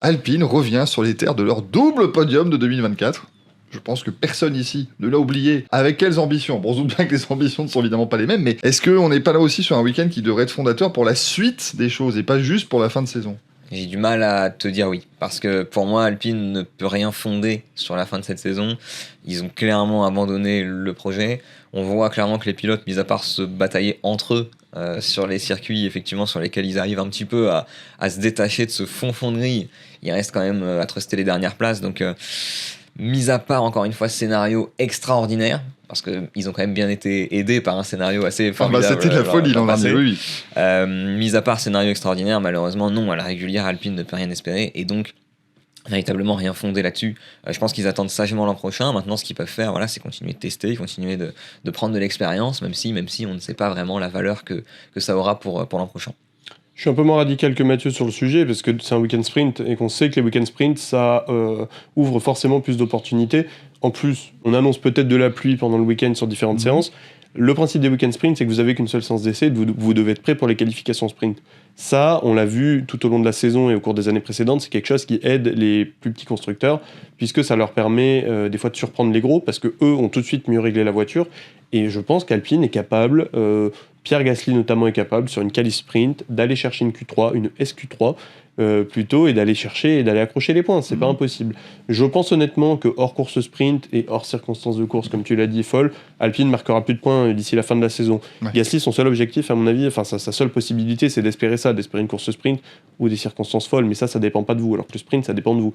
Alpine revient sur les terres de leur double podium de 2024. Je pense que personne ici ne l'a oublié. Avec quelles ambitions? Bon, on se doute bien que les ambitions ne sont évidemment pas les mêmes, mais est-ce qu'on n'est pas là aussi sur un week-end qui devrait être fondateur pour la suite des choses et pas juste pour la fin de saison? J'ai du mal à te dire oui, parce que pour moi, Alpine ne peut rien fonder sur la fin de cette saison. Ils ont clairement abandonné le projet. On voit clairement que les pilotes, mis à part se batailler entre eux sur les circuits effectivement sur lesquels ils arrivent un petit peu à se détacher de ce fond de grille, il reste quand même à truster les dernières places. Donc, mis à part encore une fois scénario extraordinaire, parce qu'ils ont quand même bien été aidés par un scénario assez formidable. C'était de la folie l'an dernier, oui. Mis à part scénario extraordinaire, malheureusement, non, à la régulière, Alpine ne peut rien espérer, et donc véritablement rien fondé là-dessus. Je pense qu'ils attendent sagement l'an prochain. Maintenant, ce qu'ils peuvent faire, voilà, c'est continuer de tester, continuer de prendre de l'expérience, même si on ne sait pas vraiment la valeur que ça aura pour l'an prochain. Je suis un peu moins radical que Mathieu sur le sujet, parce que c'est un week-end sprint, et qu'on sait que les week-end sprint, ça ouvre forcément plus d'opportunités. En plus, on annonce peut-être de la pluie pendant le week-end sur différentes séances. Le principe des week-end sprint, c'est que vous avez qu'une seule séance d'essai, et vous devez être prêt pour les qualifications sprint. Ça, on l'a vu tout au long de la saison et au cours des années précédentes, c'est quelque chose qui aide les plus petits constructeurs, puisque ça leur permet des fois de surprendre les gros, parce qu'eux ont tout de suite mieux réglé la voiture. Et je pense qu'Alpine est capable, Pierre Gasly notamment est capable, sur une qualif sprint, d'aller chercher une Q3, une SQ3, plutôt, et d'aller chercher et d'aller accrocher les points. C'est pas impossible. Je pense honnêtement que hors course sprint et hors circonstances de course, comme tu l'as dit, folle, Alpine marquera plus de points d'ici la fin de la saison. Ouais. Gasly, son seul objectif, à mon avis, enfin sa seule possibilité, c'est d'espérer ça, d'espérer une course sprint ou des circonstances folles, mais ça dépend pas de vous, alors que le sprint, ça dépend de vous.